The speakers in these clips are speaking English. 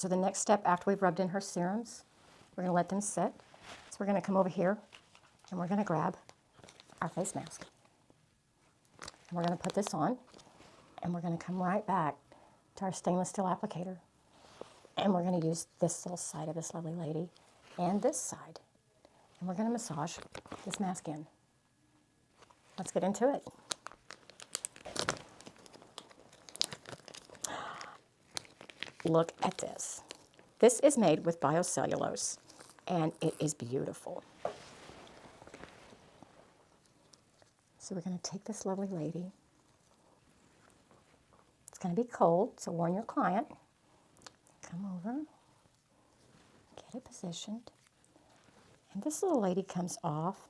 So the next step after we've rubbed in her serums, we're going to let them sit. So we're going to come over here and we're going to grab our face mask. And we're going to put this on and we're going to come right back to our stainless steel applicator. And we're going to use this little side of this lovely lady and this side. And we're going to massage this mask in. Let's get into it. Look at this. This is made with biocellulose, and it is beautiful. So we're going to take this lovely lady. It's going to be cold, so warn your client. Come over, get it positioned. And this little lady comes off.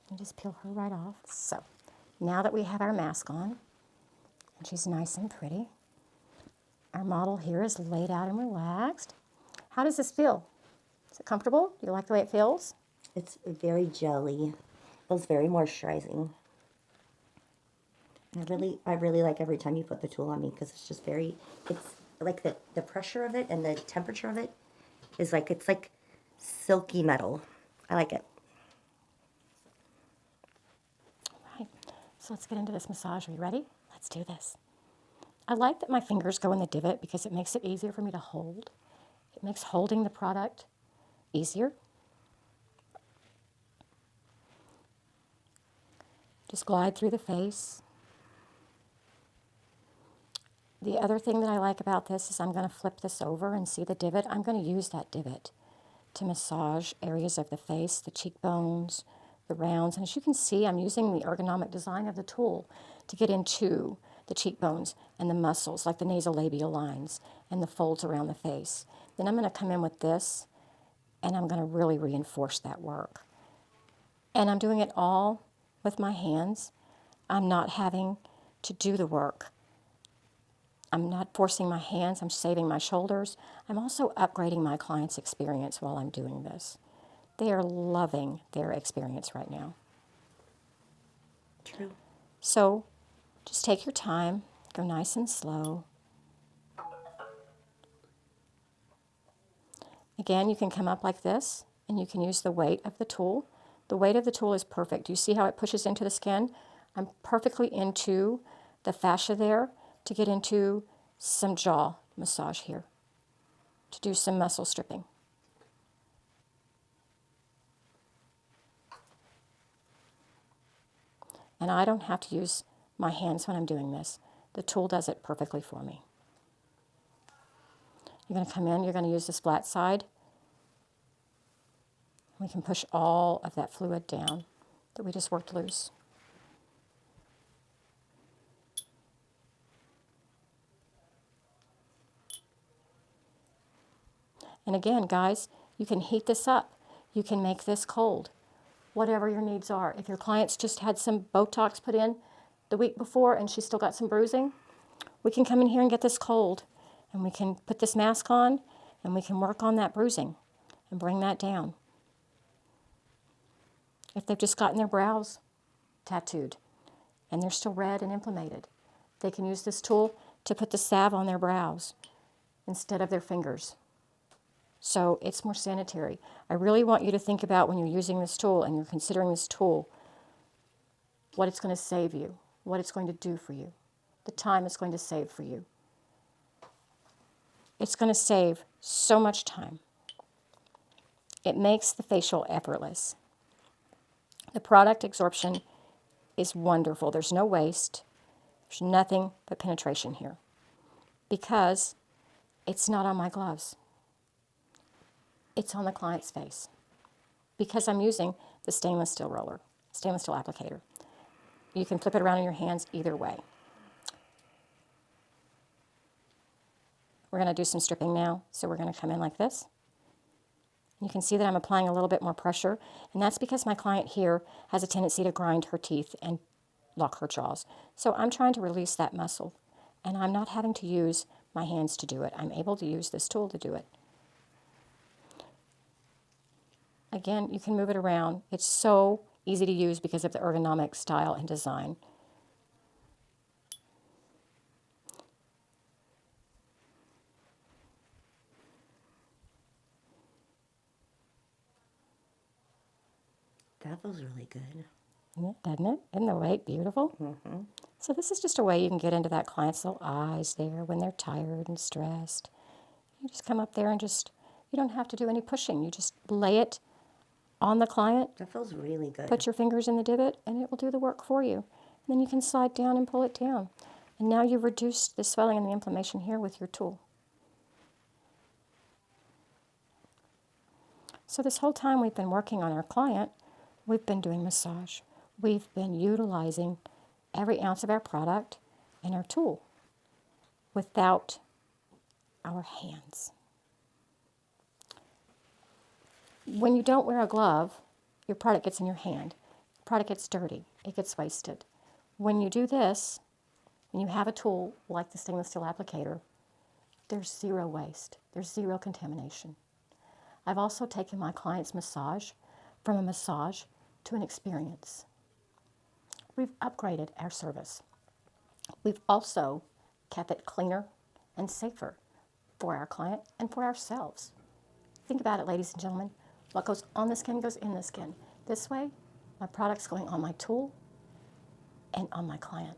And just peel her right off. So now that we have our mask on, and she's nice and pretty, our model here is laid out and relaxed. How does this feel? Is it comfortable? Do you like the way it feels? It's very jelly. Feels very moisturizing. I really like every time you put the tool on me because it's just very, it's like the pressure of it and the temperature of it is like, it's like silky metal. I like it. All right, so let's get into this massage. Are you ready? Let's do this. I like that my fingers go in the divot because it makes it easier for me to hold. It makes holding the product easier. Just glide through the face. The other thing that I like about this is I'm going to flip this over and see the divot. I'm going to use that divot to massage areas of the face, the cheekbones, the rounds. And as you can see, I'm using the ergonomic design of the tool to get into the cheekbones and the muscles, like the nasolabial lines and the folds around the face. Then I'm going to come in with this, and I'm going to really reinforce that work. And I'm doing it all with my hands. I'm not having to do the work. I'm not forcing my hands. I'm saving my shoulders. I'm also upgrading my client's experience while I'm doing this. They are loving their experience right now. True. So just take your time, go nice and slow. Again, you can come up like this, and you can use the weight of the tool. The weight of the tool is perfect. You see how it pushes into the skin? I'm perfectly into the fascia there to get into some jaw massage here, to do some muscle stripping. And I don't have to use my hands when I'm doing this. The tool does it perfectly for me. You're going to come in, you're going to use this flat side. We can push all of that fluid down that we just worked loose. And again, guys, you can heat this up. You can make this cold, whatever your needs are. If your client's just had some Botox put in the week before and she's still got some bruising, we can come in here and get this cold, and we can put this mask on, and we can work on that bruising and bring that down. If they've just gotten their brows tattooed and they're still red and inflamed, they can use this tool to put the salve on their brows instead of their fingers. So it's more sanitary. I really want you to think about when you're using this tool and you're considering this tool, what it's going to save you, what it's going to do for you, the time it's going to save for you. It's going to save so much time. It makes the facial effortless. The product absorption is wonderful. There's no waste. There's nothing but penetration here because it's not on my gloves. It's on the client's face because I'm using the stainless steel roller, stainless steel applicator. You can flip it around in your hands either way. We're going to do some stripping now, so we're going to come in like this. You can see that I'm applying a little bit more pressure, and that's because my client here has a tendency to grind her teeth and lock her jaws. So I'm trying to release that muscle, and I'm not having to use my hands to do it. I'm able to use this tool to do it. Again, you can move it around. It's so easy to use because of the ergonomic style and design. That feels really good. Yeah, doesn't it? Isn't the weight beautiful? Mm-hmm. So this is just a way you can get into that client's little eyes there when they're tired and stressed. You just come up there and just, you don't have to do any pushing. You just lay it on the client, That feels really good. put your fingers in the divot, and it will do the work for you. And then you can slide down and pull it down. And now you've reduced the swelling and the inflammation here with your tool. So this whole time we've been working on our client, we've been doing massage. We've been utilizing every ounce of our product and our tool without our hands. When you don't wear a glove, your product gets in your hand. The product gets dirty. It gets wasted. When you do this, when you have a tool like the stainless steel applicator, there's zero waste. There's zero contamination. I've also taken my client's massage from a massage to an experience. We've upgraded our service. We've also kept it cleaner and safer for our client and for ourselves. Think about it, ladies and gentlemen. What goes on the skin goes in the skin. This way, my product's going on my tool and on my client.